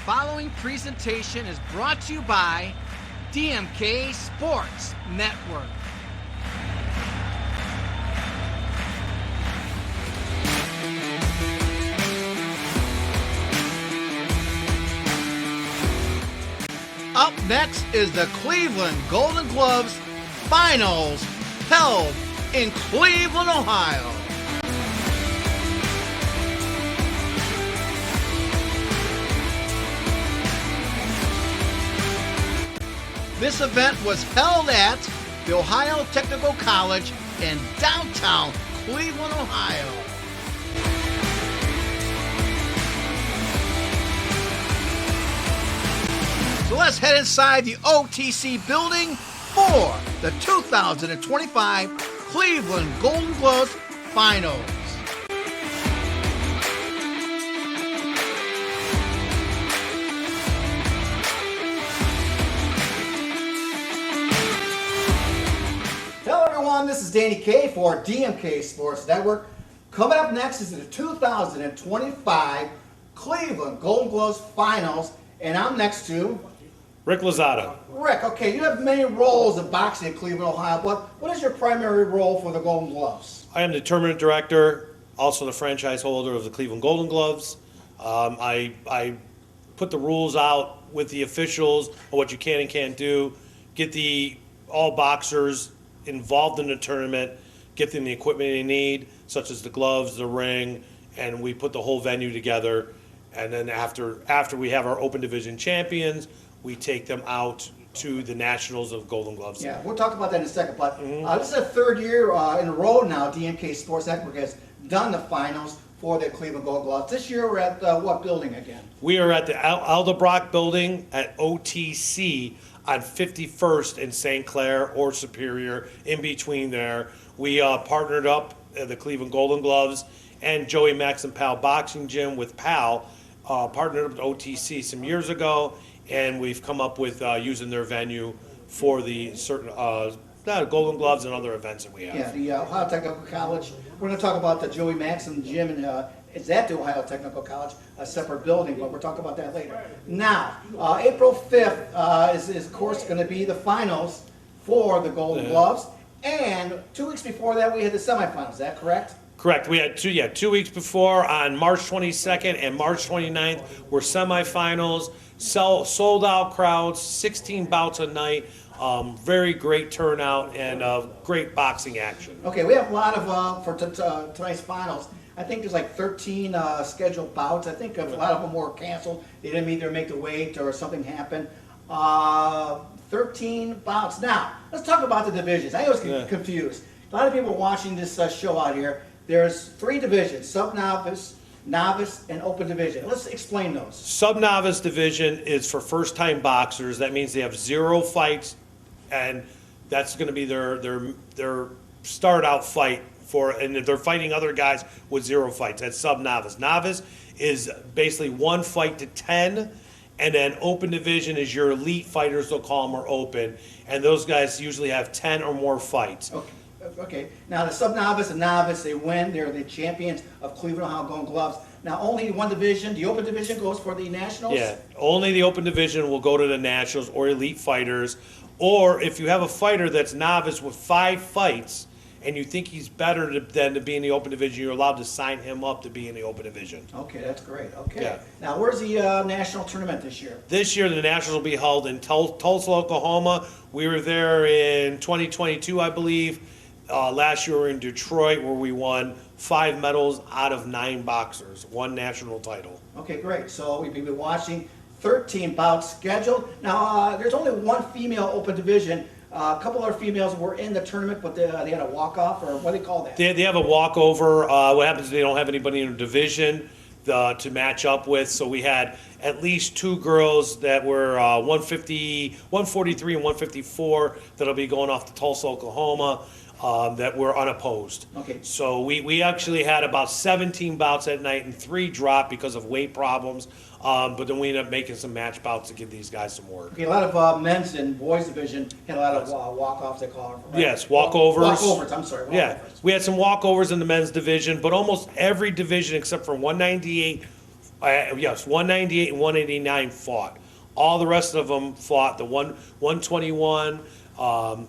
following presentation is brought to you by DMK Sports Network. Up next is the Cleveland Golden Gloves Finals held in Cleveland, Ohio. This event was held at the Ohio Technical College in downtown Cleveland, Ohio. So let's head inside the OTC building for the 2025 Cleveland Golden Gloves Finals. Hello everyone, this is Danny K for DMK Sports Network. Coming up next is the 2025 Cleveland Golden Gloves Finals, and I'm next to Rick Lozada. Rick, okay, you have many roles in boxing in Cleveland, Ohio, but what is your primary role for the Golden Gloves? I am the tournament director, also the franchise holder of the Cleveland Golden Gloves. I put the rules out with the officials of what you can and can't do, get all boxers involved in the tournament, get them the equipment they need, such as the gloves, the ring, and we put the whole venue together. And then after we have our open division champions, we take them out to the Nationals of Golden Gloves. Yeah, we'll talk about that in a second. But this is the third year in a row now DMK Sports Network has done the finals for the Cleveland Golden Gloves. This year we're at what building again? We are at the Aldebrock building at OTC on 51st in St. Clair or Superior, in between there. We partnered up the Cleveland Golden Gloves and Joey Max and Pal Boxing Gym with Pal, partnered up with OTC some years ago, and we've come up with using their venue for the certain Golden Gloves and other events that we have. Yeah, the Ohio Technical College. We're going to talk about the Joey Maxson Gym, and it's at the Ohio Technical College, a separate building, but we'll talk about that later. Now, April 5th is of course going to be the finals for the Golden Gloves, and 2 weeks before that we had the semifinals. Is that correct? Correct. We had 2 weeks before on March 22nd and March 29th were semifinals, sold out crowds, 16 bouts a night, very great turnout and great boxing action. Okay, we have a lot of, for tonight's finals, I think there's like 13 scheduled bouts. I think a lot of them were canceled. They didn't either make the weight or something happened. 13 bouts. Now, let's talk about the divisions. I always get confused. A lot of people watching this show out here, there's 3 divisions: sub-novice, novice, and open division. Let's explain those. Sub-novice division is for first-time boxers. That means they have 0 fights, and that's going to be their start-out fight and they're fighting other guys with 0 fights. That's sub-novice. Novice is basically 1 fight to 10, and then open division is your elite fighters, they'll call them, are open, and those guys usually have 10 or more fights. Okay. Now the sub-novice and novice, they win. They're the champions of Cleveland Ohio Golden Gloves. Now only one division, the open division, goes for the Nationals? Yeah, only the open division will go to the Nationals or elite fighters. Or if you have a fighter that's novice with 5 fights and you think he's better than to be in the open division, you're allowed to sign him up to be in the open division. Okay, that's great. Okay. Yeah. Now where's the national tournament this year? This year the Nationals will be held in Tulsa, Oklahoma. We were there in 2022, I believe. Last year we were in Detroit, where we won 5 medals out of 9 boxers, 1 national title. Okay, great. So we've been watching 13 bouts scheduled. Now, there's only 1 female open division. A couple other females were in the tournament, but they had a walk-off, or what do they call that? They have a walkover. What happens is they don't have anybody in a division to match up with. So we had at least 2 girls that were 143 and 154 that'll be going off to Tulsa, Oklahoma. That were unopposed. Okay. So we actually had about 17 bouts that night, and 3 dropped because of weight problems. But then we ended up making some match bouts to give these guys some work. Okay, a lot of men's and boys division had a lot of walk-offs, they call them. Right? Yes, walkovers. Walkovers, I'm sorry. Yeah, we had some walkovers in the men's division, but almost every division except for 198 Yes, 198 and 189 fought. All the rest of them fought. The 121,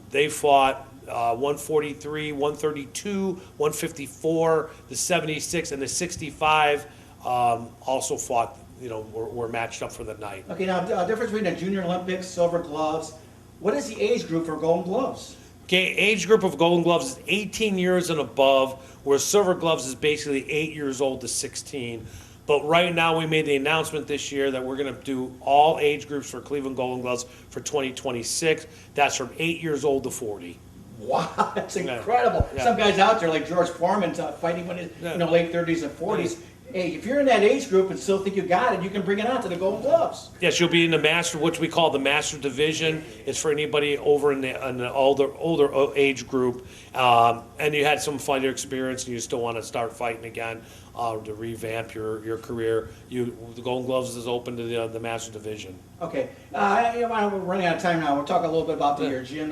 they fought 143, 132, 154, the 76, and the 65 also fought, were matched up for the night. Okay, now, difference between the Junior Olympics, Silver Gloves, what is the age group for Golden Gloves? Okay, age group of Golden Gloves is 18 years and above, where Silver Gloves is basically 8 years old to 16. But right now, we made the announcement this year that we're going to do all age groups for Cleveland Golden Gloves for 2026. That's from 8 years old to 40. Wow, that's Yeah. incredible. Yeah. Some guys out there like George Foreman fighting when he's late 30s and 40s. Hey, if you're in that age group and still think you got it, you can bring it on to the Golden Gloves. Yes, you'll be in the master, which we call the master division. It's for anybody over in the older age group, and you had some fighter experience and you still want to start fighting again to revamp your career. The Golden Gloves is open to the master division. Okay, we're running out of time now. We'll talk a little bit about your gym,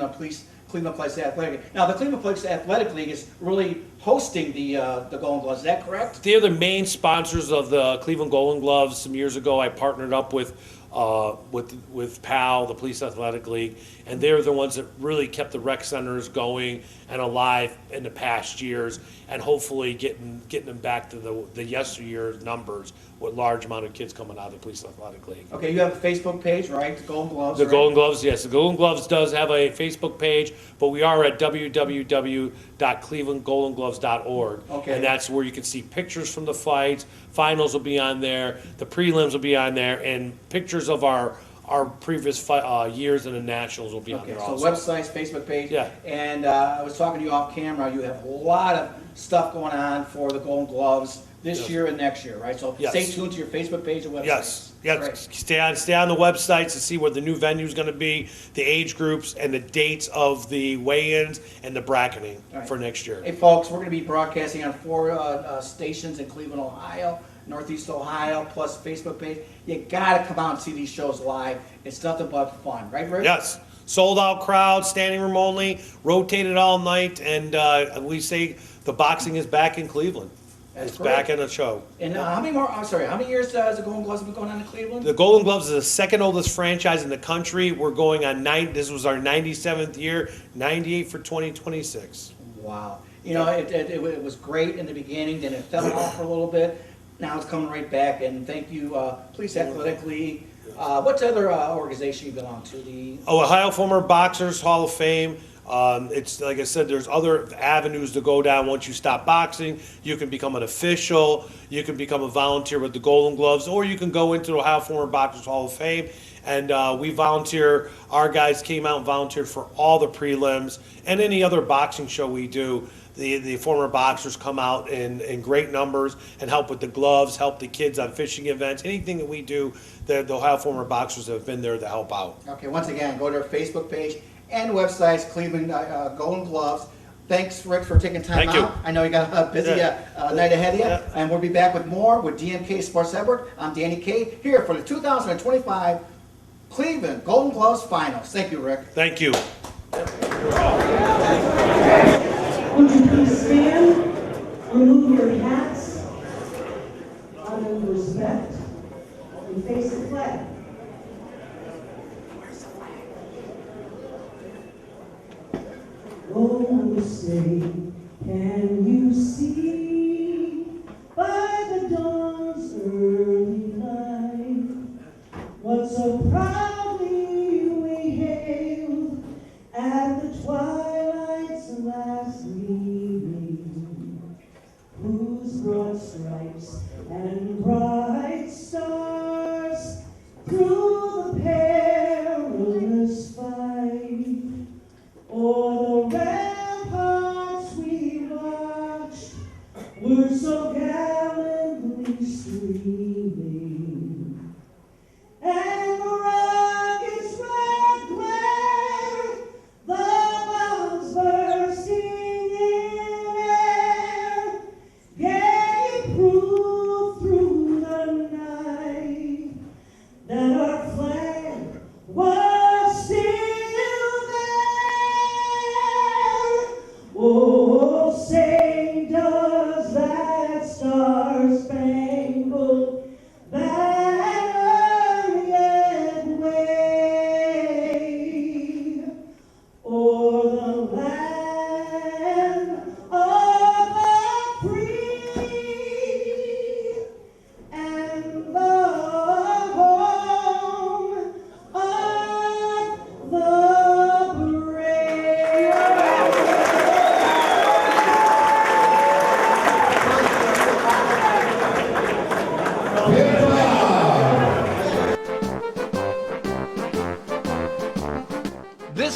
Cleveland Place Athletic League. Now, the Cleveland Place Athletic League is really hosting the Golden Gloves. Is that correct? They're the main sponsors of the Cleveland Golden Gloves. Some years ago, I partnered up with PAL, the Police Athletic League, and they're the ones that really kept the rec centers going and alive in the past years, and hopefully getting them back to the yesteryear numbers with large amount of kids coming out of the Police Athletic League. Okay, you have a Facebook page, right? The Golden Gloves. The right? Golden Gloves, yes. The Golden Gloves does have a Facebook page, but we are at www.clevelandgoldengloves.org. Okay. And that's where you can see pictures from the fights. Finals will be on there. The prelims will be on there. And pictures of our previous years in the Nationals will be on Okay, there so also. websites, Facebook page. Yeah. And I was talking to you off camera. You have a lot of stuff going on for the Golden Gloves this Yes. year and next year, right? So Yes. stay tuned to your Facebook page and website. Yes, yes. Great. Stay on the websites to see where the new venue is going to be, the age groups, and the dates of the weigh-ins and the bracketing All right. for next year. Hey, folks, we're going to be broadcasting on 4 stations in Cleveland, Ohio, Northeast Ohio, plus Facebook page. You got to come out and see these shows live. It's nothing but fun, right, Rick? Yes, sold out crowd, standing room only, rotated all night, and we say the boxing is back in Cleveland. That's It's great. back in a show. And how many more? I'm sorry. How many years has the Golden Gloves been going on in Cleveland? The Golden Gloves is the second oldest franchise in the country. We're going on this was our 97th year, 98 for 2026. Wow. You know, it was great in the beginning, then it fell off for a little bit. Now it's coming right back, and thank you, Police Athletic League. What's the other organization you belong to? Ohio Former Boxers Hall of Fame. It's like I said, there's other avenues to go down once you stop boxing. You can become an official, you can become a volunteer with the Golden Gloves, or you can go into the Ohio Former Boxers Hall of Fame. And we volunteer, our guys came out and volunteered for all the prelims and any other boxing show we do. The former boxers come out in great numbers and help with the gloves, help the kids on fishing events, anything that we do, the Ohio Former Boxers have been there to help out. Okay, once again, go to our Facebook page and websites, Cleveland Golden Gloves. Thanks, Rick, for taking time Thank you. out. I know you got a busy night ahead of you. Yeah. And we'll be back with more with DMK Sports Network. I'm Danny K, here for the 2025 Cleveland Golden Gloves Finals. Thank you, Rick. Thank you. Would you please stand, remove your hats, honor and respect, and face the flag. Oh, say, can you see by the dawn's early light what so proudly we hailed at the twilight's last gleaming, whose broad stripes and bright stars through the perilous fight o'er the ramparts we watched were so gallantly streaming, and the rocket's red glare, the bombs bursting in air, gave proof through the night that our flag was still there. Oh, say does that star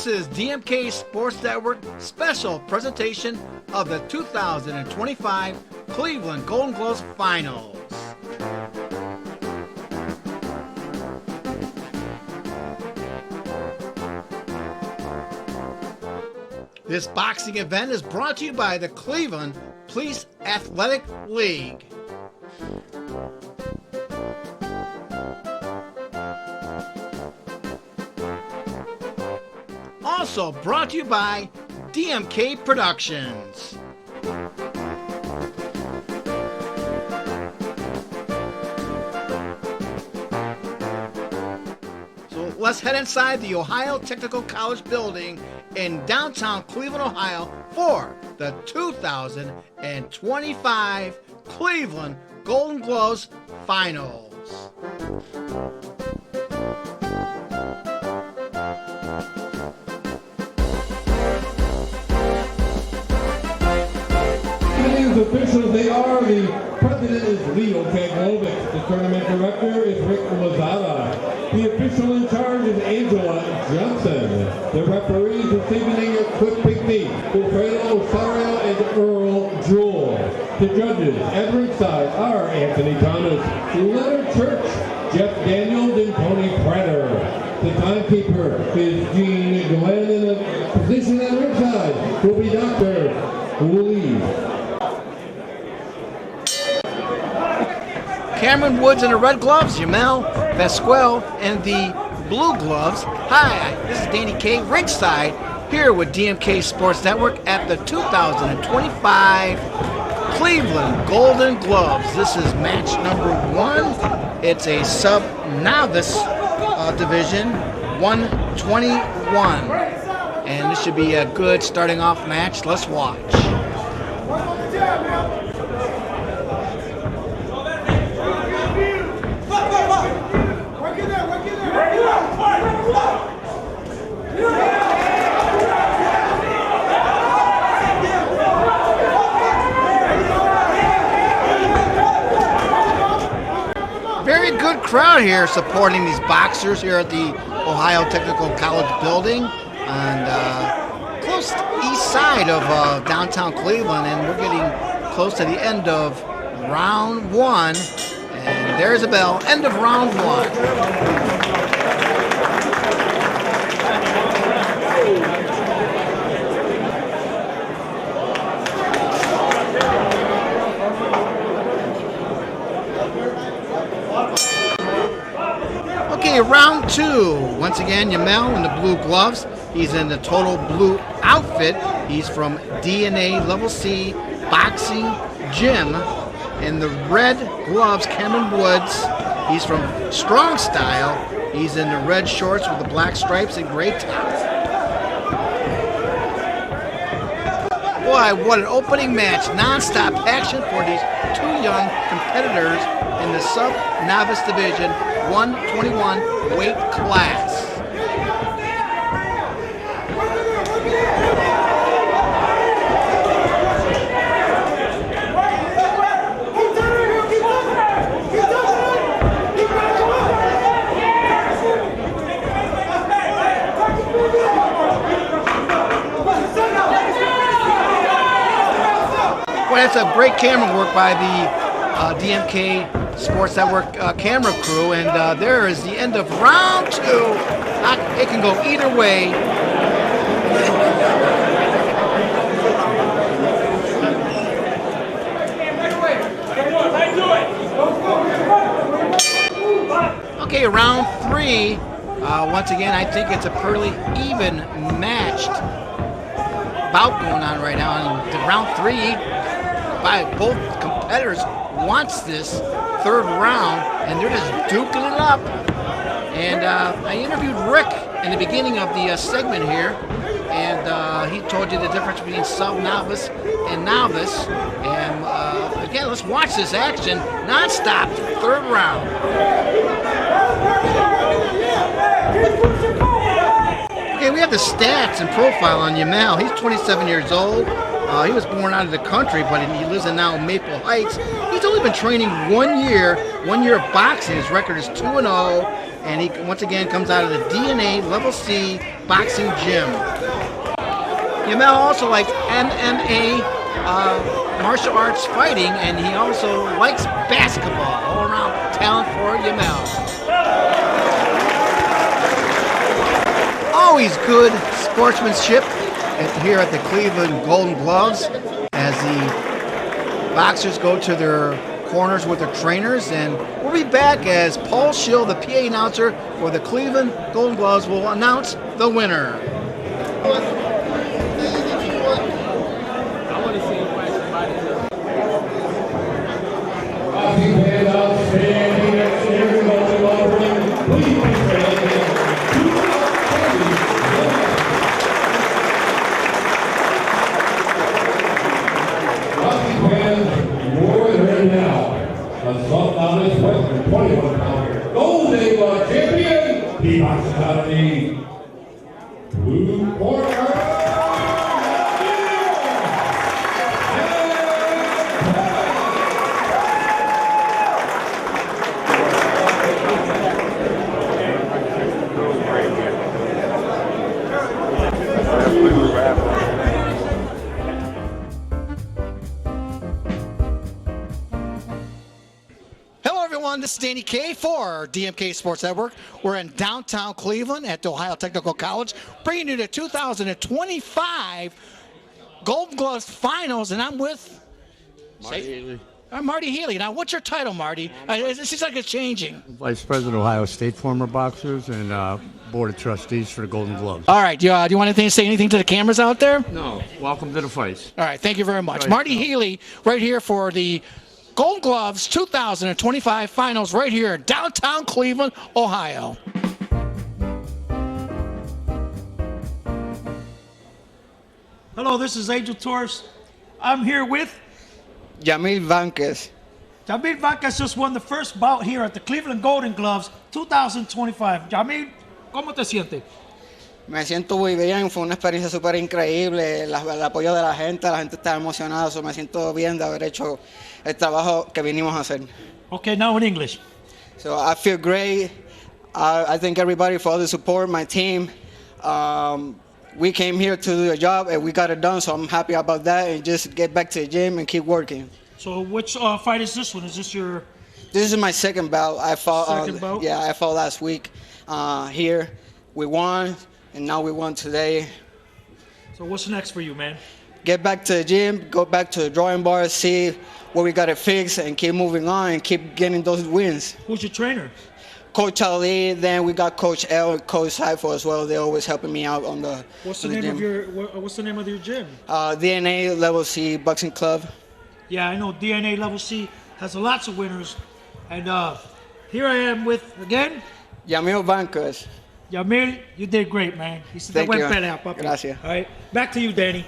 This is DMK Sports Network special presentation of the 2025 Cleveland Golden Gloves Finals. This boxing event is brought to you by the Cleveland Police Athletic League. Also brought to you by DMK Productions. So let's head inside the Ohio Technical College building in downtown Cleveland, Ohio for the 2025 Cleveland Golden Gloves Finals. Officials, they are. The president is Leo Kaglovic. The tournament director is Rick Lozada. The official in charge is Angela Johnson. The referees this evening are Cliff Pinkney, Wilfredo Osario, and Earl Jewell. The judges at ringside are Anthony Thomas, Leonard Church, Jeff Daniels, and Tony Prater. The timekeeper is Gene Glenn, and the position at ringside will be Dr. Lee. Cameron Woods in the red gloves, Jamel Vasquez in the blue gloves. Hi, this is Danny K, ringside, here with DMK Sports Network at the 2025 Cleveland Golden Gloves. This is match number 1. It's a sub-novice division, 121. And this should be a good starting off match. Let's watch. Very good crowd here supporting these boxers here at the Ohio Technical College building on close east side of downtown Cleveland, and we're getting close to the end of round 1, and there's a bell, end of round 1. Okay, round 2. Once again, Yamel in the blue gloves. He's in the total blue outfit. He's from DNA Level C Boxing Gym. In the red gloves, Cameron Woods. He's from Strong Style. He's in the red shorts with the black stripes and gray top. Boy, what an opening match. Non-stop action for these 2 young competitors in the sub-novice division, 121 weight class. Well, that's a great camera work by the DMK Sports Network camera crew, and there is the end of round 2. It can go either way. Okay, round 3. Once again, I think it's a pretty even matched bout going on right now. And round 3, by both competitors wants this 3rd round, and they're just duking it up. And I interviewed Rick in the beginning of the segment here, and he told you the difference between sub-novice and novice. And again, let's watch this action non-stop, 3rd round. Okay, we have the stats and profile on Yamal. He's 27 years old. He was born out of the country, but he lives in now Maple Heights. He's only been training 1 year of boxing. His record is 2-0, and he once again comes out of the DNA Level C boxing gym. Yamel also likes MMA, martial arts fighting, and he also likes basketball. All around talent for Yamel. Always good sportsmanship here at the Cleveland Golden Gloves as the boxers go to their corners with their trainers, and we'll be back as Paul Schill, the PA announcer for the Cleveland Golden Gloves, will announce the winner. Golden Glove champion, the boxing out of the blue corner. This is Danny K for DMK Sports Network. We're in downtown Cleveland at the Ohio Technical College, bringing you the 2025 Golden Gloves Finals, and I'm with Marty Healy. I'm Marty Healy. Now, what's your title, Marty? It seems like it's changing. Vice President of Ohio State former boxers and Board of Trustees for the Golden Gloves. All right. Do you want to say anything to the cameras out there? No, welcome to the fights. All right. Thank you very much. Right. Marty Healy right here for the Golden Gloves 2025 Finals right here in downtown Cleveland, Ohio. Hello, this is Angel Torres. I'm here with Yamil Vanquez. Yamil Vanquez. Just won the first bout here at the Cleveland Golden Gloves 2025. Yamil, ¿cómo te sientes? Me siento muy bien, fue una experiencia súper increíble, el apoyo de la gente está emocionada, so me siento bien de haber hecho el trabajo que vinimos a hacer. Okay, now in English. So I feel great. I thank everybody for all the support, my team. We came here to do a job and we got it done, so I'm happy about that and just get back to the gym and keep working. So which fight is this one? Is this your... This is my second bout. I fought. Second bout? Yeah, I fought last week here. We won, and now we won today. So what's next for you, man? Get back to the gym, go back to the drawing board, see what we got to fix, and keep moving on and keep getting those wins. Who's your trainer? Coach Ali, then we got Coach L and Coach Saifo as well. They're always helping me out on the What's the on name gym. of your What's the name of your gym? DNA Level C Boxing Club. Yeah, I know DNA Level C has lots of winners, and here I am with again Yamil Vanquez. Yamil. You did great, man. Thank you. Gracias. All right, back to you, Danny.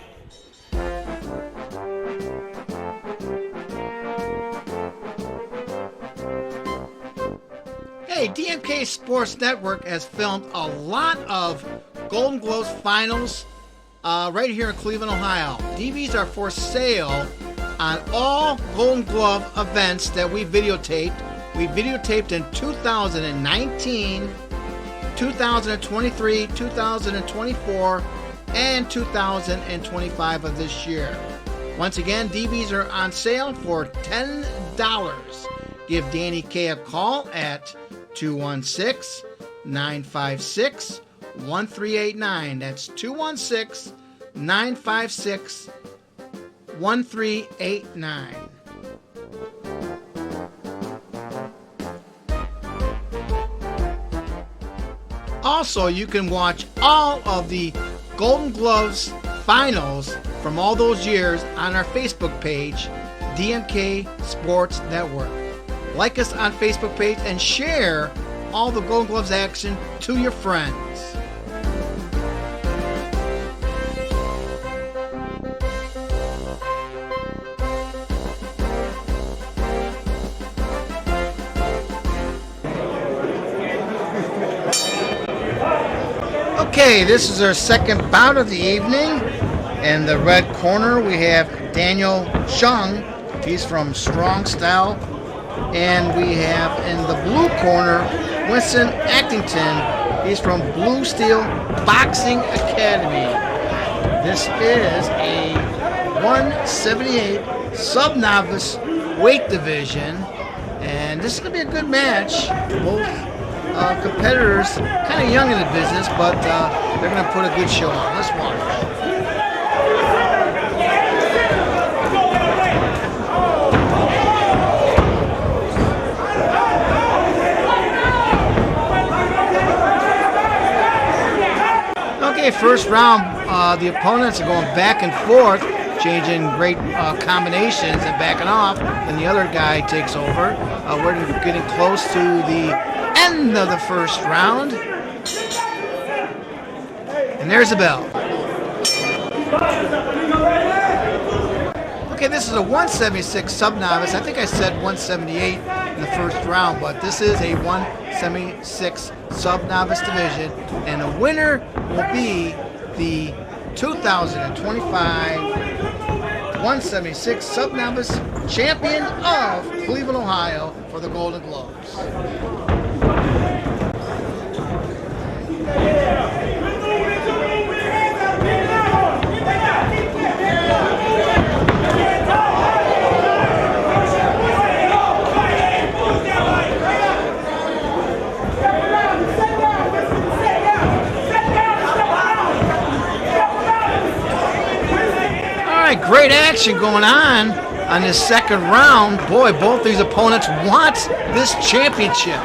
Hey, DMK Sports Network has filmed a lot of Golden Gloves finals right here in Cleveland, Ohio. DVDs are for sale on all Golden Glove events that we videotaped. We videotaped in 2019, 2023, 2024, and 2025 of this year. Once again, DVDs are on sale for $10. Give Danny K a call at 216-956-1389. That's 216-956-1389. Also, you can watch all of the Golden Gloves finals from all those years on our Facebook page, DMK Sports Network. Like us on Facebook page and share all the Golden Gloves action to your friends. Okay, this is our second bout of the evening. In the red corner, we have Daniel Chung. He's from Strong Style. And we have in the blue corner, Winston Actington He's from Blue Steel Boxing Academy. This is a 178 sub-novice weight division, and this is going to be a good match. Both competitors kind of young in the business, but they're going to put a good show on. Let's watch. Okay, first round, the opponents are going back and forth, changing great combinations and backing off. Then the other guy takes over. We're getting close to the end of the first round. And there's the bell. Okay, this is a 176 sub-novice. I think I said 178 in the first round, but this is a 176 sub-novice division, and the winner will be the 2025 176 sub-novice champion of Cleveland, Ohio for the Golden Gloves. Great action going on this second round. Boy, both these opponents want this championship.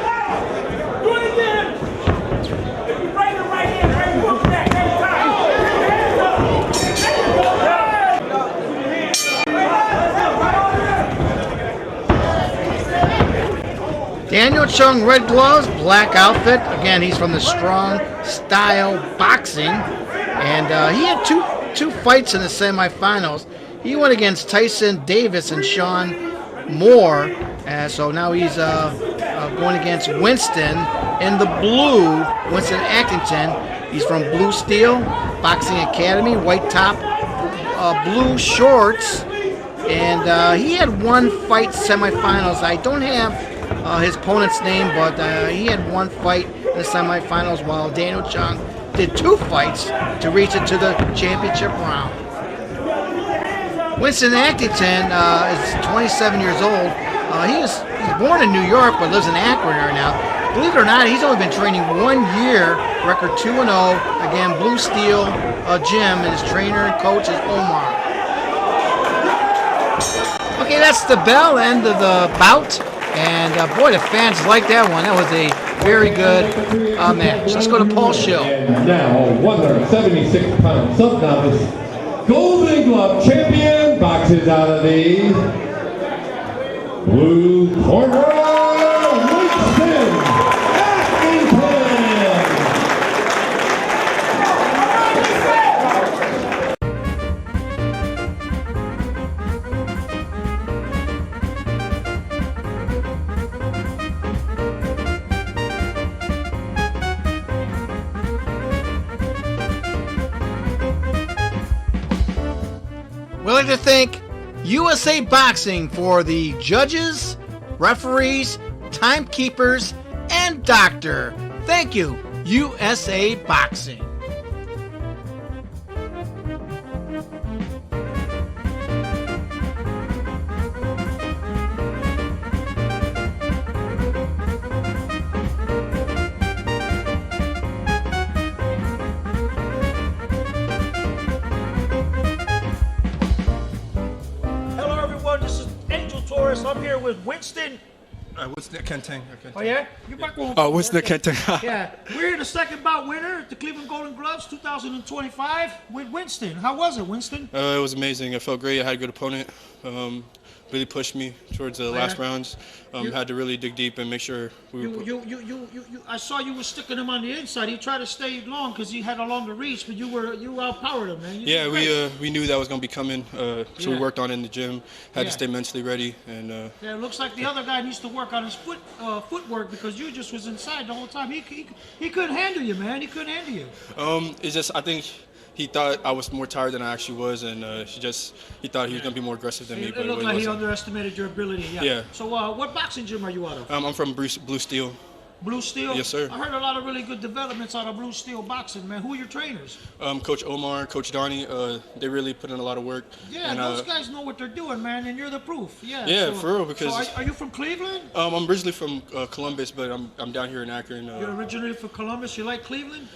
Daniel Chung, red gloves, black outfit. Again, he's from the Strong Style Boxing, and he had two fights in the semifinals. He went against Tyson Davis and Sean Moore, so now he's going against Winston in the blue, Winston Actington. He's from Blue Steel Boxing Academy, white top, blue shorts, and he had one fight semifinals. I don't have his opponent's name, but he had one fight in the semifinals, while Daniel Chung did two fights to reach it to the championship round. Winston Actington is 27 years old. He's born in New York but lives in Akron right now. Believe it or not, he's only been training 1 year, record 2-0. Again, Blue Steel Gym, and his trainer and coach is Omar. Okay, that's the bell, end of the bout. And boy, the fans like that one. That was a very good match. Let's go to Paul's show. And now, 176-pound sub-novice Golden Glove champion boxes out of the blue corner, Winston Actington. We'd like to thank USA Boxing for the judges, referees, timekeepers, and doctor. Thank you, USA Boxing. I'm here with Winston. Winston Actington. Oh yeah? You back on? Oh, Winston Actington. Yeah. We're here the second bout winner at the Cleveland Golden Gloves 2025 with Winston. How was it, Winston? It was amazing. I felt great. I had a good opponent. Really pushed me towards the last rounds. Had to really dig deep and make sure we were... I saw you were sticking him on the inside. He tried to stay long because he had a longer reach, but you outpowered him, man. We knew that was going to be coming, so we worked on it in the gym. Had to stay mentally ready. And yeah, it looks like the other guy needs to work on his footwork because you just was inside the whole time. He couldn't handle you, man. He couldn't handle you. It's just, I think he thought I was more tired than I actually was, and he thought he was going to be more aggressive than me. It looked like he underestimated your ability. Yeah. Yeah. So what boxing gym are you out of? I'm from Blue Steel. Blue Steel? Yes, sir. I heard a lot of really good developments out of Blue Steel boxing, man. Who are your trainers? Coach Omar, Coach Donnie, they really put in a lot of work. Yeah, and, those guys know what they're doing, man, and you're the proof. Yeah. Yeah, for real, because- So are you from Cleveland? I'm originally from Columbus, but I'm down here in Akron. You're originally from Columbus. You like Cleveland?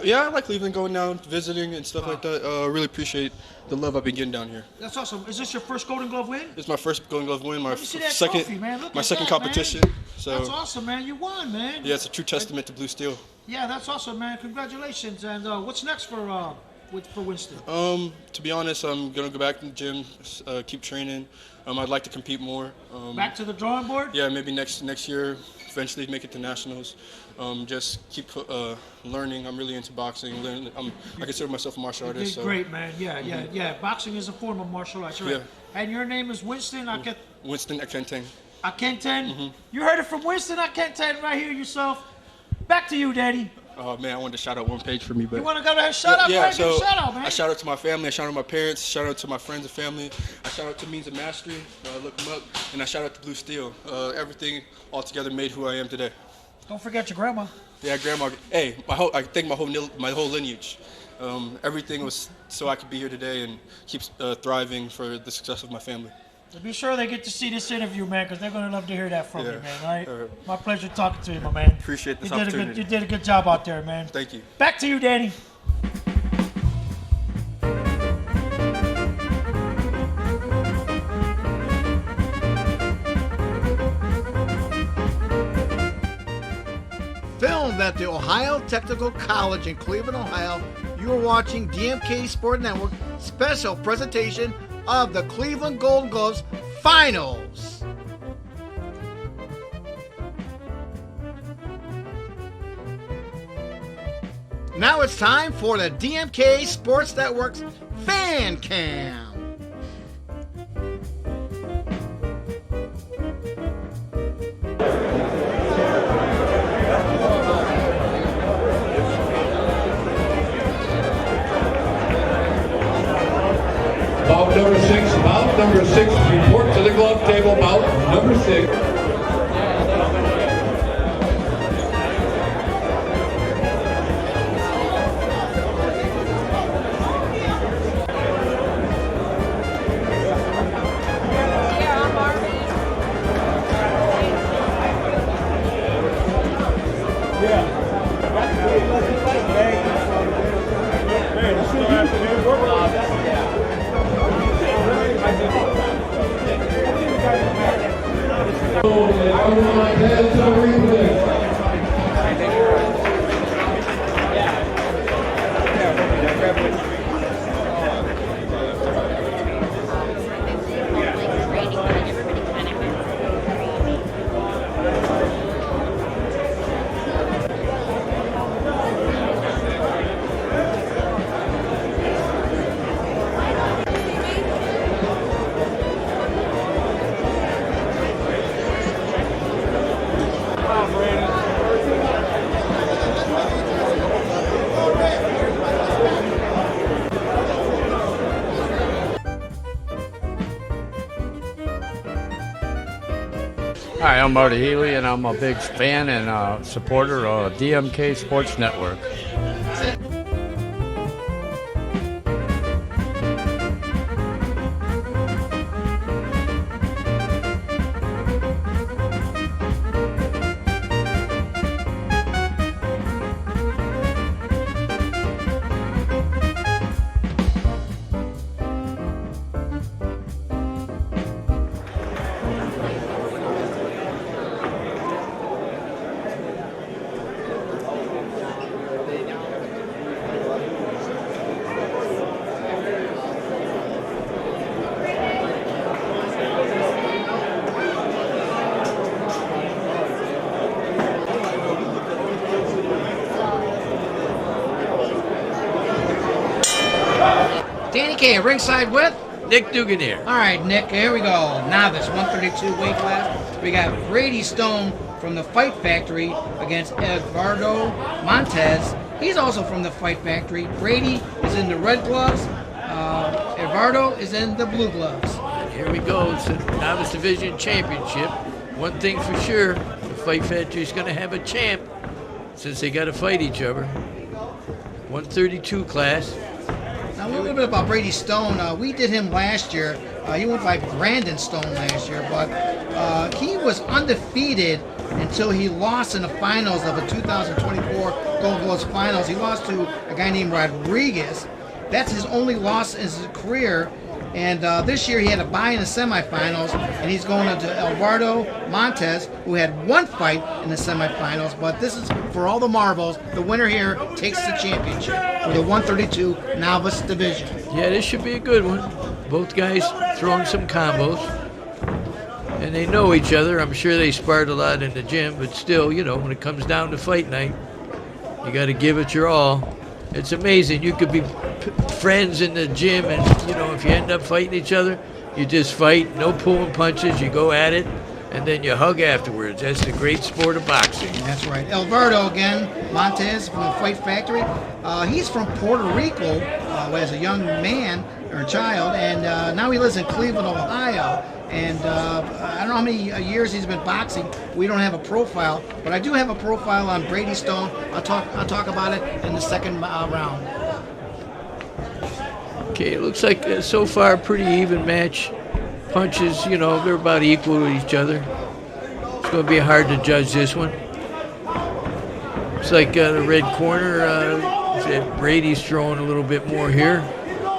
Yeah, I like Cleveland, going down, visiting and stuff like that. I really appreciate the love I've been getting down here. That's awesome. Is this your first Golden Glove win? It's my first Golden Glove win, my Let me see that second, trophy, man. Look my at second that, competition. man. So That's awesome, man. You won, man. yeah, it's a true testament to Blue Steel. Yeah, that's awesome, man. Congratulations. And what's next for Winston? To be honest, I'm gonna go back to the gym, keep training. I'd like to compete more. Back to the drawing board? Yeah, maybe next year, eventually make it to nationals. Just keep learning. I'm really into boxing. I consider myself a martial You artist. did So. great, man. Yeah. Boxing is a form of martial arts, right? Yeah. And your name is Winston Winston Akenteng. Akenten? You heard it from Winston Akenten right here yourself. Back to you, Daddy. Oh man, I wanted to shout out one page for me, but You want to go ahead? Shout out, yeah. man. So Give a shout out, man. I shout out to my family. I shout out to my parents. Shout out to my friends and family. I shout out to Means of Mastery. Look them up, and I shout out to Blue Steel. Everything all together made who I am today. Don't forget your grandma. Yeah, grandma. Hey, I think my whole lineage. Everything was so I could be here today and keep thriving for the success of my family. So be sure they get to see this interview, man, because they're going to love to hear that from you, man, all right? My pleasure talking to you, my man. Appreciate this You opportunity. did a good job out there, man. Thank you. Back to you, Danny. Filmed at the Ohio Technical College in Cleveland, Ohio, you are watching DMK Sport Network special presentation of the Cleveland Golden Gloves Finals. Now it's time for the DMK Sports Network's Fan Cam. Bout number six, report to the glove table, bout number 6. Hi, I'm Marty Healy, and I'm a big fan and supporter of DMK Sports Network. Danny K, ringside with Nick Dugan here. All right, Nick, here we go. Novice, 132 weight class. We got Brady Stone from the Fight Factory against Eduardo Montez. He's also from the Fight Factory. Brady is in the red gloves. Eduardo is in the blue gloves. Here we go. It's the Novice Division Championship. One thing for sure, the Fight Factory's going to have a champ since they got to fight each other. 132 class. Now, a little bit about Brady Stone. We did him last year. He went by Brandon Stone last year, but he was undefeated until he lost in the finals of the 2024 Golden Gloves finals. He lost to a guy named Rodriguez. That's his only loss in his career. And this year he had a bye in the semifinals, and he's going into Eduardo Montes, who had one fight in the semifinals. But this is for all the marbles. The winner here takes the championship for the 132 novice division. Yeah, this should be a good one. Both guys throwing some combos. And they know each other. I'm sure they sparred a lot in the gym, but still, you know, when it comes down to fight night, you got to give it your all. It's amazing. You could be friends in the gym, and, you know, if you end up fighting each other, you just fight, no pulling punches, you go at it, and then you hug afterwards. That's the great sport of boxing. That's right. Eduardo again, Montes from the Fight Factory. He's from Puerto Rico as a young man or child, and now he lives in Cleveland, Ohio. And I don't know how many years he's been boxing. We don't have a profile, but I do have a profile on Brady Stone. I'll talk about it in the second round. Okay, it looks like so far a pretty even match. Punches, you know, they're about equal to each other. It's going to be hard to judge this one. Looks like the red corner, Brady's throwing a little bit more here.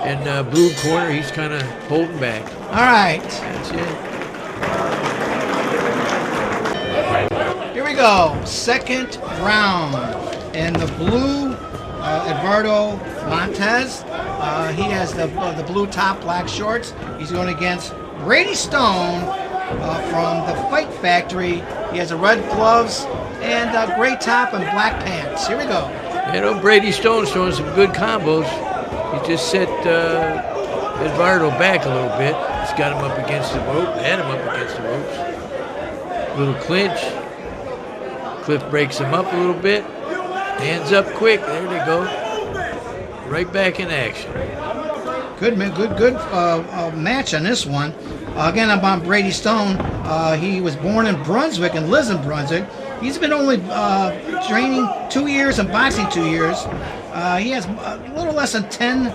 And blue corner, he's kind of holding back. All right. That's it. Here we go. Second round. And the blue, Eduardo Montes. He has the blue top, black shorts. He's going against Brady Stone from the Fight Factory. He has the red gloves and a gray top and black pants. Here we go. You know, Brady Stone's throwing some good combos. He just set Eduardo back a little bit. He's got him up against the rope, had him up against the ropes. Little clinch. Cliff breaks him up a little bit. Hands up quick. There they go. Right back in action. Good match on this one. Again, I'm on Brady Stone. He was born in Brunswick and lives in Brunswick. He's been only training 2 years and boxing 2 years. He has a little less than 10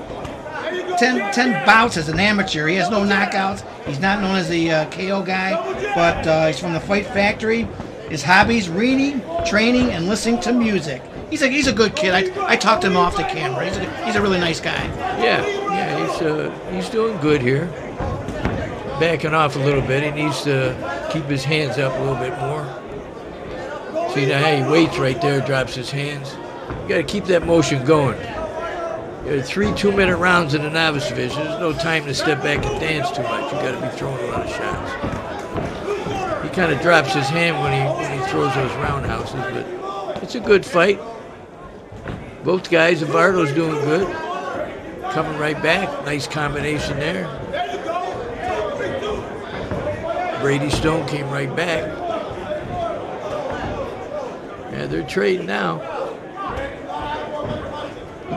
bouts as an amateur. He has no knockouts. He's not known as the KO guy, but he's from the Fight Factory. His hobbies: reading, training, and listening to music. He's a good kid. I talked to him off the camera. He's a really nice guy. Yeah, he's doing good here. Backing off a little bit. He needs to keep his hands up a little bit more. See now how he waits right there, drops his hands. You got to keep that motion going. There are 3 2-minute rounds in the novice division. There's no time to step back and dance too much. You got to be throwing a lot of shots. He kind of drops his hand when he throws those roundhouses, but it's a good fight. Both guys, Eduardo's doing good. Coming right back. Nice combination there. Brady Stone came right back. Yeah, they're trading now.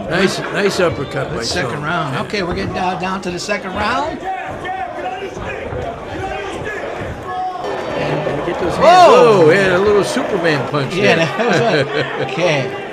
Nice uppercut by Stone. Second round. Yeah. Okay, we're getting down to the second round. And get those hands. Oh, yeah, a little Superman punch. Yeah, there. that was it. Okay.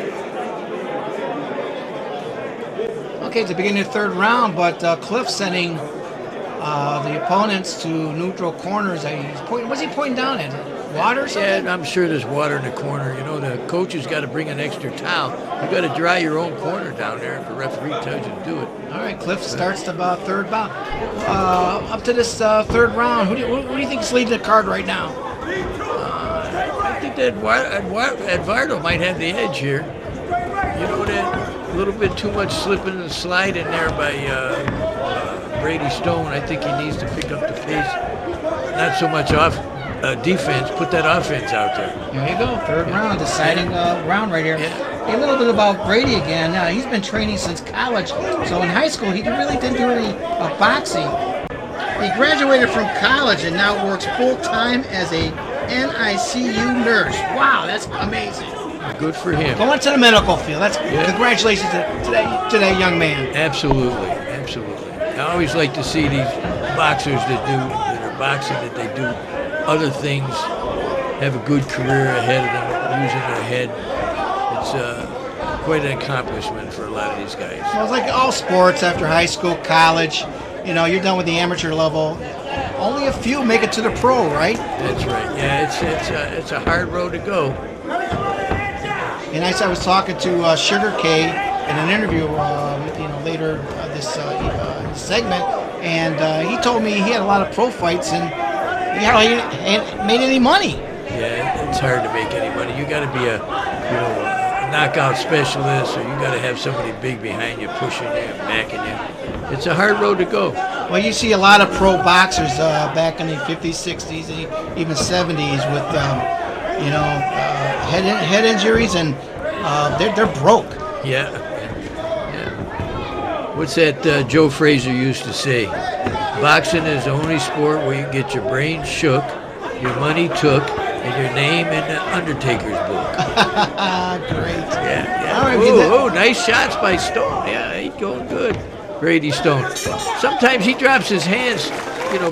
Okay, it's the beginning of the third round, but Cliff sending the opponents to neutral corners. What's he pointing down at? Water or something? Yeah, I'm sure there's water in the corner. You know, the coach has got to bring an extra towel. You got to dry your own corner down there if the referee tells you to do it. All right, Cliff starts the third bout. Up to this third round, who do you think is leading the card right now? I think that Eduardo might have the edge here. You know, that little bit too much slipping and sliding there by Brady Stone. I think he needs to pick up the pace. Not so much defense. Put that offense out there. There you go. Third round, deciding round right here. Yeah. A little bit about Brady again. He's been training since college. So in high school, he really didn't do any boxing. He graduated from college and now works full-time as a NICU nurse. Wow, that's amazing. Good for him. Going to the medical field. Congratulations to that young man. Absolutely. I always like to see these boxers that are boxing, that they do other things have a good career ahead of them using their head. It's quite an accomplishment for a lot of these guys. Well, it's like all sports after high school, college. You know, you're done with the amateur level. Only a few make it to the pro, right? That's right. Yeah, it's a hard road to go. And I was talking to Sugar K in an interview, later this segment, and he told me he had a lot of pro fights and he hadn't made any money. Yeah, it's hard to make any money. You got to be a knockout specialist, or you got to have somebody big behind you, pushing you, and backing you. It's a hard road to go. Well, you see a lot of pro boxers back in the 50s, 60s, even 70s with head injuries, and they're broke. Yeah. What's that Joe Frazier used to say? Boxing is the only sport where you get your brain shook, your money took, and your name in the Undertaker's book. Great. Yeah. All right, Oh, nice shots by Stone. Yeah, he's going good. Brady Stone. Sometimes he drops his hands,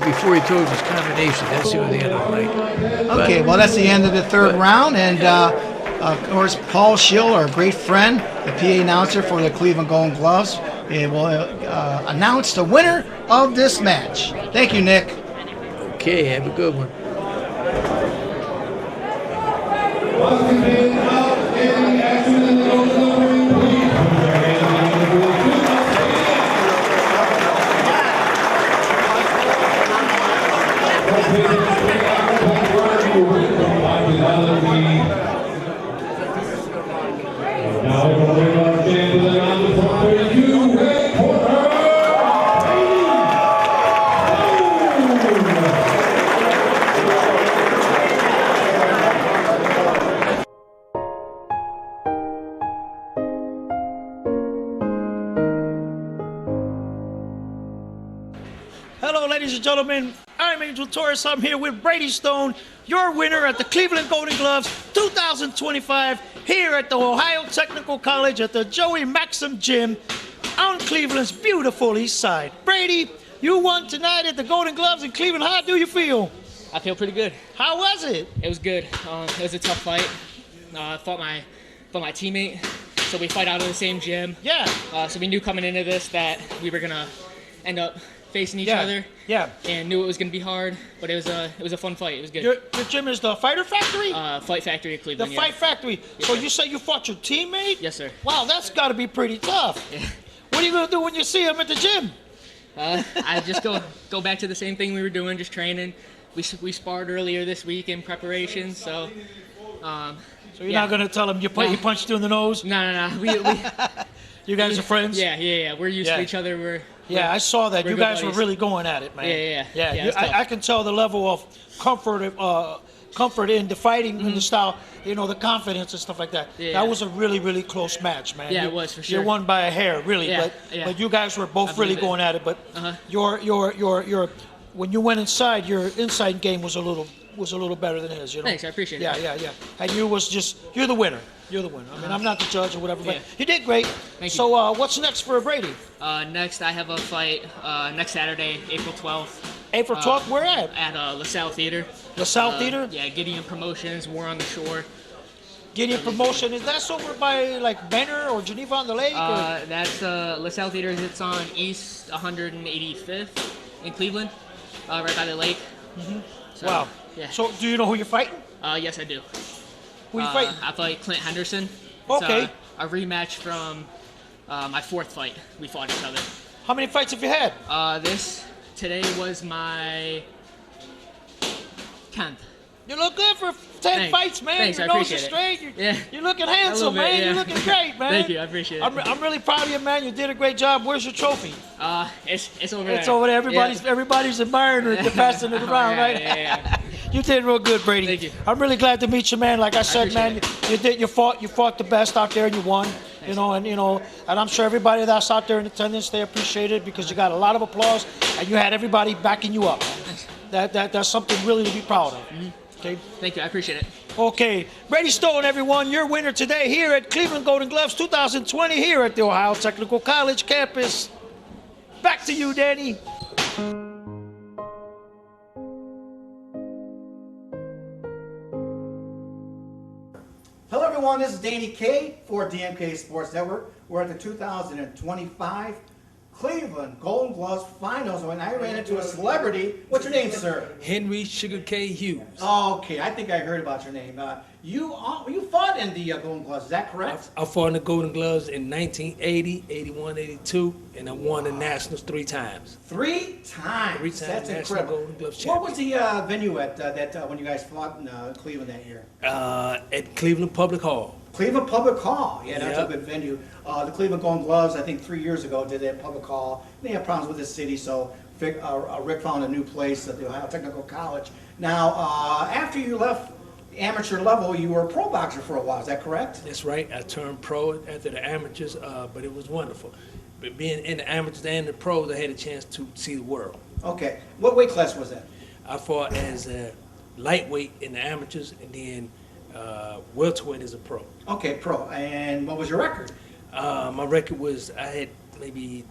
before he throws his combination. That's the only thing I don't like. Okay, well, that's the end of the third round, and of course, Paul Schill, our great friend, the PA announcer for the Cleveland Golden Gloves, will announce the winner of this match. Thank you, Nick. Okay, have a good one. Hello, ladies and gentlemen. I'm Angel Torres. I'm here with Brady Stone, your winner at the Cleveland Golden Gloves 2025 here at the Ohio Technical College at the Joey Maxim Gym on Cleveland's beautiful east side. Brady, you won tonight at the Golden Gloves in Cleveland. How do you feel? I feel pretty good. How was it? It was good. It was a tough fight. I fought my teammate, so we fight out of the same gym. Yeah. So we knew coming into this that we were gonna end up facing each other. Yeah. And knew it was gonna be hard, but it was a fun fight. It was good. Your gym is the Fighter Factory? Fight Factory of Cleveland. The Fight Factory. Yes, so sir. you say you fought your teammate? Yes, sir. Wow, that's got to be pretty tough. Yeah. What are you gonna do when you see him at the gym? I just go back to the same thing we were doing, just training. We sparred earlier this week in preparation, so. So you're not gonna tell him he punched you in the nose? No. You guys are friends? Yeah. We're used to each other. I saw that. We're You good guys were buddies. really going at it, man. Yeah. I can tell the level of comfort in the fighting and the style, the confidence and stuff like that. Yeah. That was a really, really close match, man. Yeah, it was for sure. You won by a hair, really. Yeah, But you guys were both really believe it. going at it. But your when you went inside, your inside game was a little better than his. Thanks, I appreciate it. Yeah. And you're the winner. You're the winner. I mean, I'm not the judge or whatever, but Yeah. you did great. Thank you. So what's next for Brady? Next, I have a fight next Saturday, April 12th. April 12th, where at? At LaSalle Theater. LaSalle Theater? Yeah, Gideon Promotions, War on the Shore. Gideon Promotion, is that over by like Banner or Geneva on the Lake? Or? That's LaSalle Theater. It's on East 185th in Cleveland, right by the lake. So, Wow. Yeah. So do you know who you're fighting? Yes, I do. Who you fighting? I fight Clint Henderson. Okay. It's a rematch from my fourth fight. We fought each other. How many fights have you had? Today was my 10th. You look good for 10 fights, man. Thanks, Your I nose is appreciate straight. Yeah. You're looking handsome, bit, man. yeah. You're looking great, man. Thank you, I appreciate it. I'm really proud of you, man. You did a great job. Where's your trophy? It's over there. It's over there. Everybody's admiring it. They're passing it around, right? Yeah. You did real good, Brady. Thank you. I'm really glad to meet you, man. Like I said, man, appreciate you fought the best out there and you won. And I'm sure everybody that's out there in attendance, they appreciate it because you got a lot of applause and you had everybody backing you up. That's something really to be proud of. Okay. Thank you. I appreciate it. Okay, Brady Stone, everyone, your winner today here at Cleveland Golden Gloves 2020 here at the Ohio Technical College campus. Back to you, Danny. Hello everyone, this is Danny K for DMK Sports Network. We're at the 2025 Cleveland Golden Gloves Finals, and I ran into a celebrity. What's your name, sir? Henry Sugar K. Hughes. Okay, I think I heard about your name. You fought in the Golden Gloves, is that correct? I fought in the Golden Gloves in 1980, 81, 82, and I won the Nationals 3 times. 3 times. 3 times That's National incredible. Golden Gloves What was champion. the venue at that when you guys fought in Cleveland that year? At Cleveland Public Hall. Cleveland Public Hall. Yeah, that's Yep. a good venue. The Cleveland Golden Gloves, I think 3 years ago, did that Public Hall. They had problems with the city, so Rick found a new place at the Ohio Technical College. Now, after you left the amateur level, you were a pro boxer for a while. Is that correct? That's right. I turned pro after the amateurs, but it was wonderful. But being in the amateurs and the pros, I had a chance to see the world. Okay. What weight class was that? I fought as a lightweight in the amateurs, and then welterweight as a pro. Okay, pro. And what was your record? My record was, I had maybe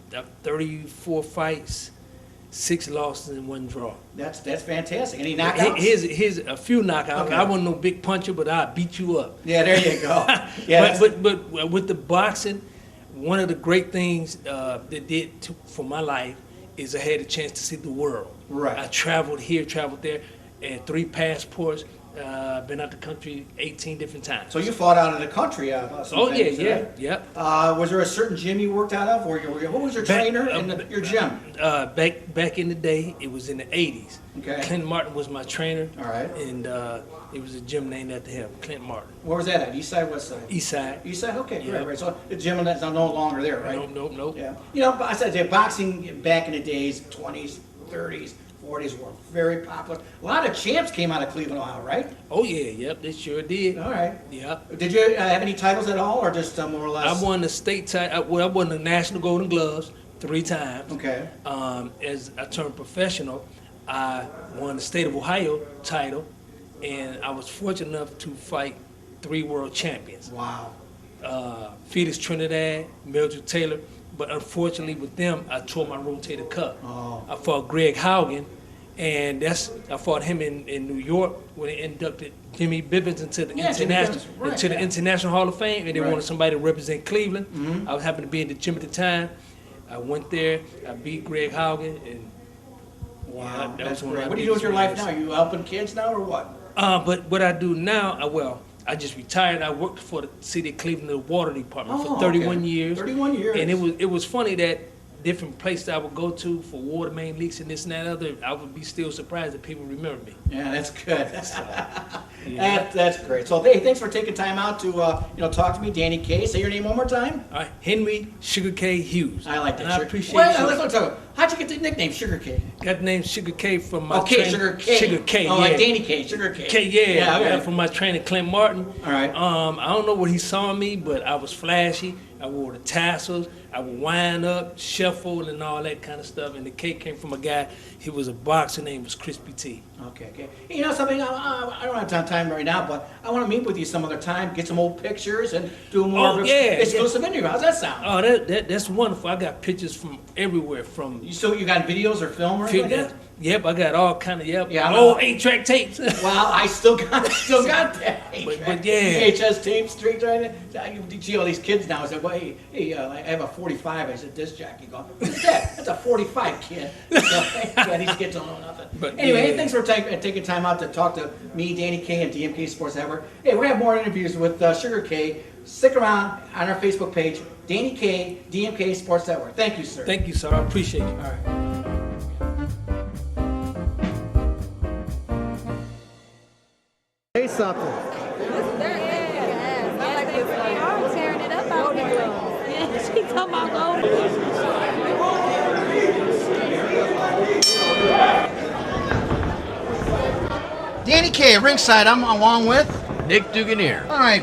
34 fights, 6 losses, and 1 draw. That's fantastic. Any knockouts? Here's a few knockouts. Okay. I wasn't no big puncher, but I beat you up. Yeah, there you go. Yeah, but with the boxing, one of the great things that did for my life is I had a chance to see the world. Right. I traveled here, traveled there, and 3 passports. Been out the country 18 different times. So you fought out of the country. Oh yeah. Was there a certain gym you worked out of, or what was your trainer and your gym? Back in the day, it was in the 80s. Okay. Clint Martin was my trainer. All right. And it was a gym named after him, Clint Martin. Where was that at? East side, west side? East side. East side. Okay, Yeah. right. So the gym that's no longer there, right? Nope. Yeah. You know, I said that boxing back in the days, 20s, 30s, 40s were very popular. A lot of champs came out of Cleveland, Ohio, right? Oh yeah, yep, they sure did. All right. Yep. Did you have any titles at all, or just more or less? I won the state title. I won the National Golden Gloves 3 times. Okay. As I turned professional, I won the state of Ohio title, and I was fortunate enough to fight 3 world champions. Wow. Felix Trinidad, Mildred Taylor, but unfortunately with them, I tore my rotator cuff. Oh. I fought Greg Haugen, and I fought him in New York when they inducted Jimmy Bivens into the International Hall of Fame, and they wanted somebody to represent Cleveland. Mm-hmm. I happened to be in the gym at the time. I went there, I beat Greg Haugen, and Wow, that was that's one of great. my What do you do with biggest your life wins. now? Are you helping kids now, or what? But what I do now, I just retired. I worked for the city of Cleveland, the water department, for 31 okay. years. 31 years. And it was funny that different places I would go to for water main leaks and this and that other, I would be still surprised that people remember me. Yeah, that's good. Yeah. That's great. So, hey, thanks for taking time out to talk to me, Danny K. Say your name one more time. All right, Henry Sugar K. Hughes. I like that. And I appreciate Well, you. let's talk about how'd you get the nickname Sugar K? Got the name Sugar K from my Okay, trainer. Sugar K. Sugar K, Oh, yeah. like Danny K. Sugar K. K, yeah, okay. from my trainer Clint Martin. All right. I don't know what he saw in me, but I was flashy. I wore the tassels. I would wind up, shuffle, and all that kind of stuff. And the K came from a guy. He was a boxer. Name was Crispy T. Okay. You know something? I don't have time right now, but I want to meet with you some other time, get some old pictures, and do more of an exclusive interview. How's that sound? Oh, that's wonderful. I got pictures from everywhere. From You got videos or film or anything like that? Yep, I got all kind of Yeah, old 8-track tapes. Well, I still got that. But yeah. VHS tapes, straight right. You see all these kids now. I said, well, hey, I have a 45. I said, disc jockey. Going, what's that? That's a 45, kid. So, yeah, these kids don't know nothing. But anyway, yeah. hey, thanks for taking time out to talk to me, Danny K, and DMK Sports Network. Hey, we're gonna have more interviews with Sugar K. Stick around on our Facebook page, Danny K, DMK Sports Network. Thank you, sir. Thank you, sir. I appreciate you. All right. Say something. I'm tearing it up out here. Yeah, she talking about Danny K, ringside. I'm along with Nick Duganier. All right,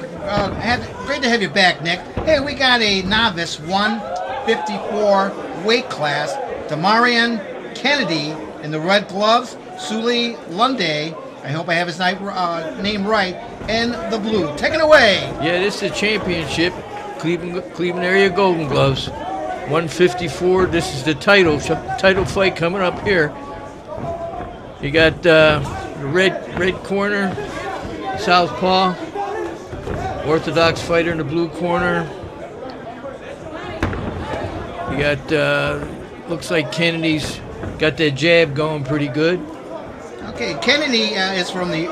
great to have you back, Nick. Hey, we got a novice 154 weight class, Damarian Kennedy in the red gloves, Sully Lunday, I hope I have his name right, and the blue. Take it away. Yeah, this is the championship, Cleveland area Golden Gloves, 154. This is the title fight coming up here. You got the red corner, southpaw, Orthodox fighter in the blue corner. You got, looks like Kennedy's got that jab going pretty good. Okay, Kennedy is from the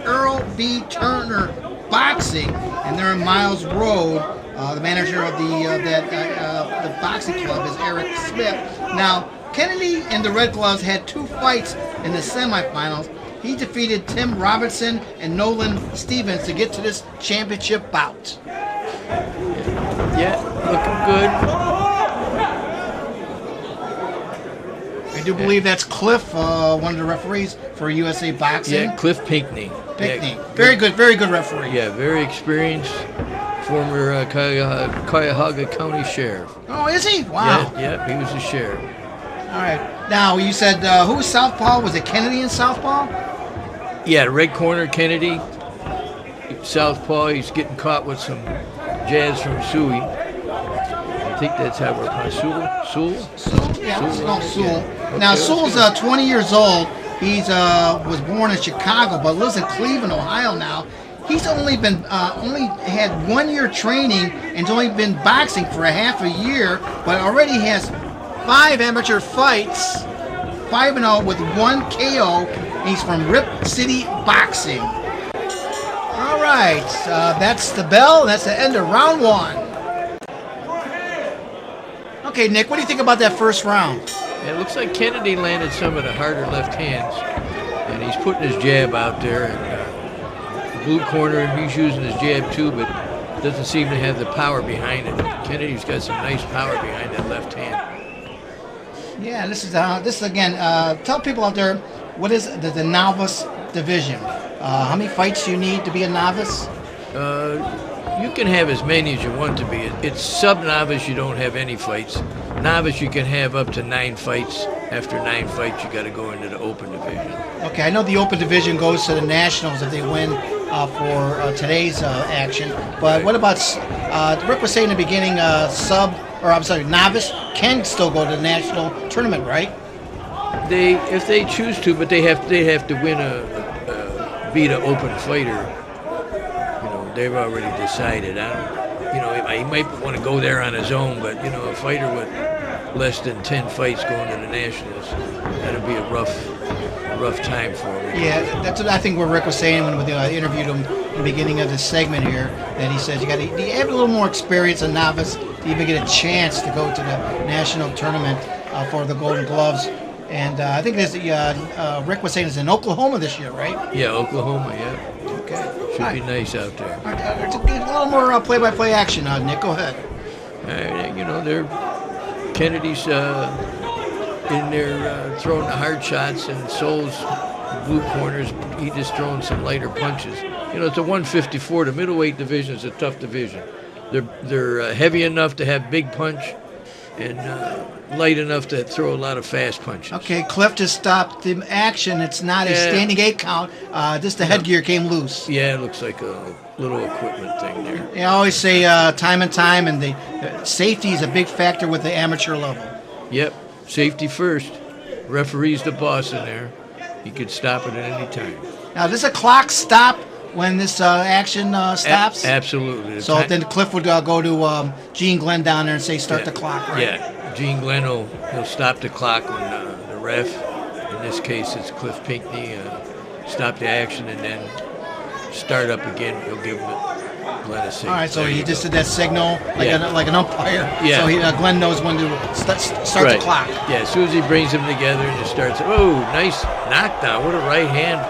Earl B. Turner Boxing, and they're in Miles Road. The manager of the boxing club is Eric Smith. Now, Kennedy and the Red Gloves had 2 fights in the semifinals. He defeated Tim Robinson and Nolan Stevens to get to this championship bout. Yeah, looking good. I do believe that's Cliff, one of the referees for USA Boxing. Yeah, Cliff Pinckney. Pinckney. Yeah. Very good referee. Yeah, very experienced. Former Cuyahoga County Sheriff. Oh, is he? Wow. Yeah, he was the sheriff. All right. Now, you said, who was Southpaw? Was it Kennedy in Southpaw? Yeah, red corner, Kennedy. Southpaw, he's getting caught with some jabs from Sui. I think that's how we're on Sewell? Yeah, let's go Sewell. Yeah. Now, Okay, Sewell's 20 years old. He's was born in Chicago, but lives in Cleveland, Ohio now. He's only had 1 year training and he's only been boxing for a half a year, but already has 5 amateur fights, 5-0 with 1 KO. And he's from Rip City Boxing. All right, that's the bell. That's the end of round 1. Okay, Nick, what do you think about that first round? Yeah, it looks like Kennedy landed some of the harder left hands, and he's putting his jab out there. And blue corner, he's using his jab too, but doesn't seem to have the power behind it. Kennedy's got some nice power behind that left hand. Yeah, this is again. Tell people out there what is the novice division. How many fights do you need to be a novice? You can have as many as you want to be. It's sub-novice, you don't have any fights. Novice, you can have up to 9 fights. After 9 fights, you got to go into the open division. Okay, I know the open division goes to the nationals if they win for today's action. But what about Rick was saying in the beginning, novice can still go to the national tournament, right? If they choose to, but they have to win beat an open fighter. They've already decided. He might want to go there on his own, but a fighter with less than 10 fights going to the nationals, that'd be a rough time for him. Yeah, that's what I think what Rick was saying when we interviewed him in the beginning of this segment here. That he says you have a little more experience, a novice, to even get a chance to go to the national tournament for the Golden Gloves. And I think Rick was saying it's in Oklahoma this year, right? Yeah, Oklahoma. Yeah. Okay. Should be nice out there. A little more play-by-play action, Nick. Go ahead. Kennedy's in there throwing the hard shots, and Souls, blue corners, he just throwing some lighter punches. It's a 154. The middleweight division is a tough division. They're heavy enough to have big punch, and light enough to throw a lot of fast punches. Okay, Cliff just stopped the action. It's not a standing 8 count. Just the headgear came loose. Yeah, it looks like a little equipment thing there. I always say time and time, and the safety is a big factor with the amateur level. Yep, safety first. Referee's the boss in there. He could stop it at any time. Now, does a clock stop when this action stops? Absolutely. So then Cliff would go to Gene Glenn down there and say, start the clock, right? Yeah, Gene Glenn he'll stop the clock when the ref, in this case it's Cliff Pinckney, stop the action and then start up again. He'll give Glenn a signal. All right, so he just did that signal like an umpire. Yeah. So Glenn knows when to start the clock. Yeah, as soon as he brings them together and just starts, nice knockdown. What a right hand.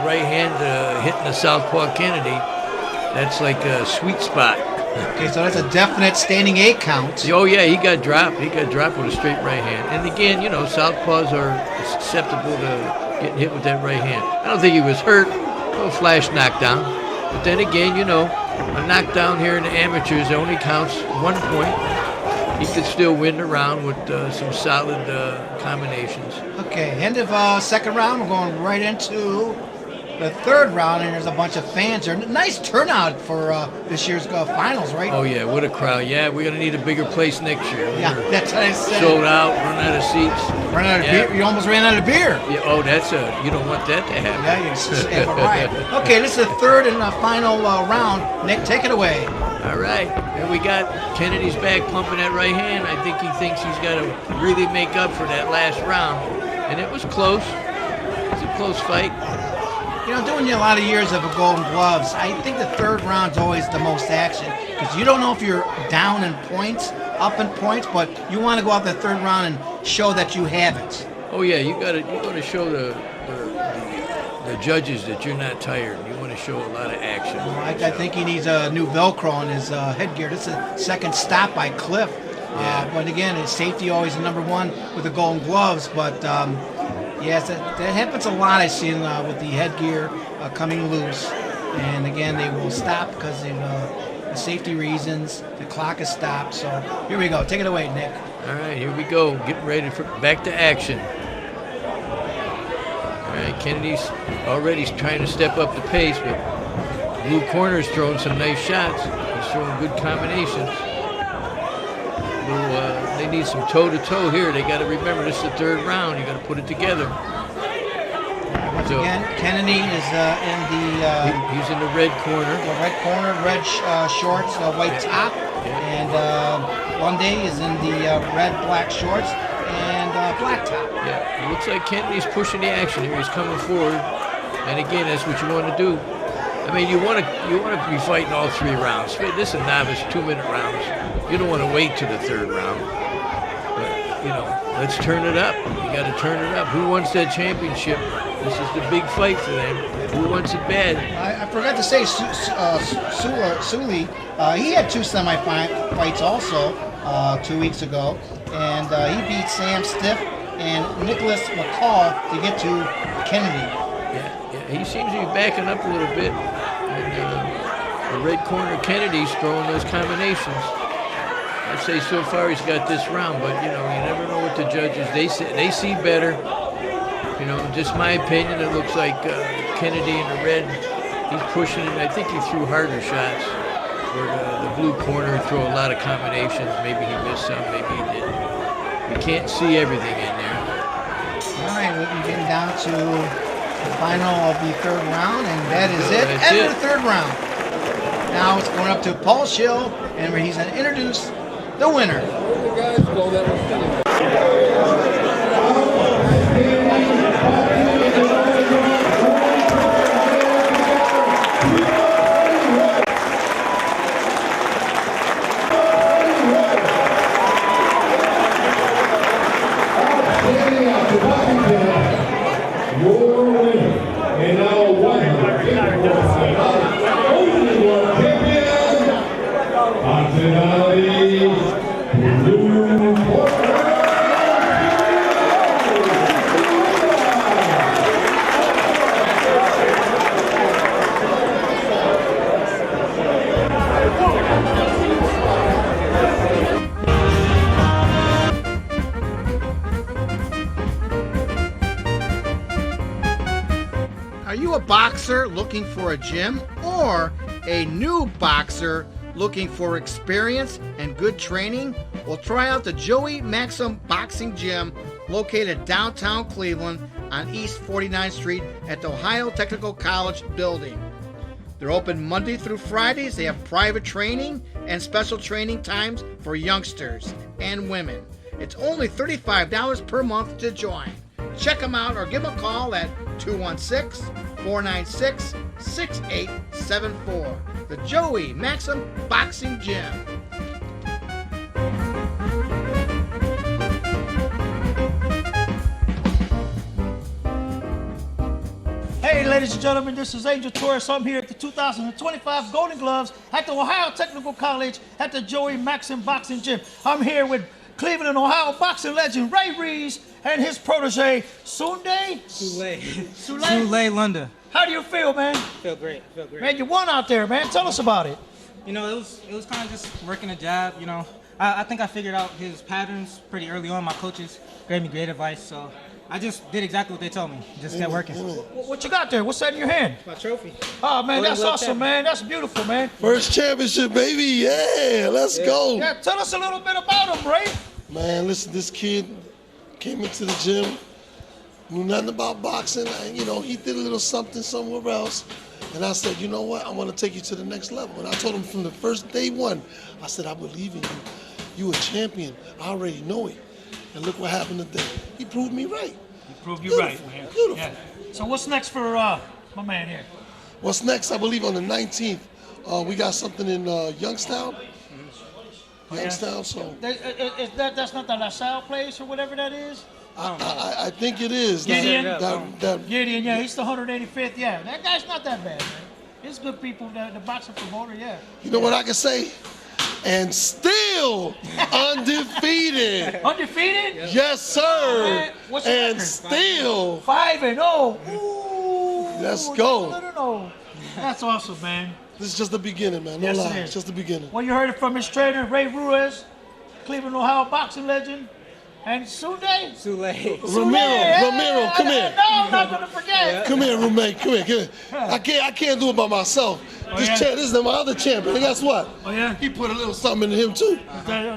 Right hand hitting the southpaw Kennedy. That's like a sweet spot. Okay, so that's a definite standing 8 count. Oh, yeah, he got dropped. He got dropped with a straight right hand. And again, southpaws are susceptible to getting hit with that right hand. I don't think he was hurt. A flash knockdown. But then again, a knockdown here in the amateurs only counts 1 point. He could still win the round with some solid combinations. Okay, end of second round. We're going right into the third round, and there's a bunch of fans there. Nice turnout for this year's finals, right? Oh yeah, what a crowd! Yeah, we're gonna need a bigger place next year. Yeah, that's what I said. Sold out, run out of seats. Run out of beer. You almost ran out of beer. Yeah. Oh, you don't want that to happen. Yeah, you're right. Okay, this is the third and final round. Nick, take it away. All right, and we got Kennedy's back pumping that right hand. I think he thinks he's got to really make up for that last round, and it was close. It's a close fight. You know, doing a lot of years of Golden Gloves, I think the third round's always the most action because you don't know if you're down in points, up in points, but you want to go out the third round and show that you have it. Oh yeah, you got to show the judges that you're not tired. You want to show a lot of action. I think he needs a new Velcro on his headgear. This is a second stop by Cliff. Yeah. But again, his safety always the number one with the Golden Gloves. But yes, that happens a lot. I've seen with the headgear coming loose. And again, they will stop because of safety reasons. The clock is stopped. So here we go. Take it away, Nick. All right, here we go. Getting ready for back to action. All right, Kennedy's already trying to step up the pace, but blue corner's throwing some nice shots. He's throwing good combinations. They need some toe-to-toe here. They got to remember this is the third round. You got to put it together. Once again, Kennedy is in the. He's in the red corner. The red corner, red shorts, white top, and Lunday is in the red black shorts and black top. Yeah, it looks like Kennedy's pushing the action here. He's coming forward, and again, that's what you want to do. I mean, you want to be fighting all three rounds. This is a novice 2-minute rounds. You don't want to wait to the third round. But, you know, let's turn it up. You got to turn it up. Who wants that championship? This is the big fight for them. Who wants it bad? I forgot to say, Sully, he had two semi-fights also 2 weeks ago, and he beat Sam Stiff and Nicholas McCall to get to Kennedy. Yeah, he seems to be backing up a little bit. And the red corner Kennedy's throwing those combinations. I'd say so far he's got this round, but you know, you never know what the judges, they see better. You know, just my opinion, it looks like Kennedy in the red, he's pushing it. I think he threw harder shots. Where the blue corner throw a lot of combinations. Maybe he missed some, maybe he didn't. You can't see everything in there. All right, we'll be getting down to the final of the third round, and that is it. That's End it. of the third round. Now it's going up to Paul Schill, and he's going to introduce the winner. And now Are you a boxer looking for a gym or a new boxer looking for experience and good training? Well, try out the Joey Maxim Boxing Gym located downtown Cleveland on East 49th Street at the Ohio Technical College building. They're open Monday through Fridays. They have private training and special training times for youngsters and women. It's only $35 per month to join. Check them out or give them a call at 216-496-6874. The Joey Maxim Boxing Gym. Hey, ladies and gentlemen, this is Angel Torres. I'm here at the 2025 Golden Gloves at the Ohio Technical College at the Joey Maxim Boxing Gym. I'm here with Cleveland, Ohio boxing legend Ray Reeves and his protege, Sunday Sule Lunda. How do you feel, man? Feel great. Man, you won out there, man. Tell us about it. You know, it was kind of just working a jab. You know, I think I figured out his patterns pretty early on. My coaches gave me great advice, so I just did exactly what they told me. Just kept working. What you got there? What's that in your hand? My trophy. Oh, man, that's Golden awesome, Glove man. That's beautiful, man. First championship, baby. Yeah, let's go. Yeah, tell us a little bit about him, Ray. Man, listen, this kid came into the gym, knew nothing about boxing. And, you know, he did a little something somewhere else. And I said, you know what? I want to take you to the next level. And I told him from the first day one, I said, I believe in you. You a champion. I already know it. And look what happened today. He proved me right. He proved you right, man. Beautiful. Yeah. So what's next for my man here? What's next? I believe on the 19th, we got something in Youngstown. Youngstown, so. That's not the LaSalle place or whatever that is? I think it is. Gideon? That Gideon, yeah, he's the 185th, yeah. That guy's not that bad, man. He's good people, the boxing promoter, yeah. You know what I can say? And still undefeated. Undefeated? Yes, sir. What's your And record? still. 5-0. Ooh, Let's go. no. That's awesome, man. This is just the beginning, man. No Yes, it lie. is. It's just the beginning. Well, you heard it from his trainer, Ray Ruiz, Cleveland, Ohio boxing legend. And Sule. Ramiro, Yeah, come here. No, I'm not gonna forget. Come here, roommate. Come here. I can't do it by myself. This is my other champion. And guess what? Oh yeah. He put a little something into him too.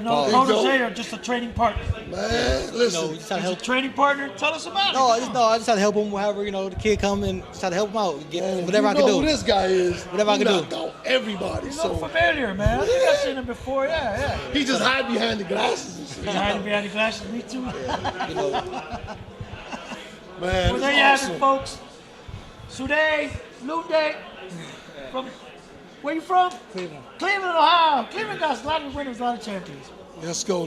No, protege or just a training partner? Man, listen. He's a training partner. Tell us about it. I just had to help him. However, the kid come and just had to help him out. Get whatever I can You do. know who this guy is? Whatever I can do. Knocked out everybody. You look familiar, man. I think I've seen him before. Yeah. He just hide behind the glasses. And shit. He's hiding behind the glasses. Me too. Man, Well, there you have it, folks. Sude, Lunde, from where you from? Cleveland. Cleveland, Ohio. Cleveland got a lot of winners, a lot of champions. Let's go.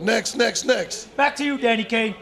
Next. Back to you, Danny K.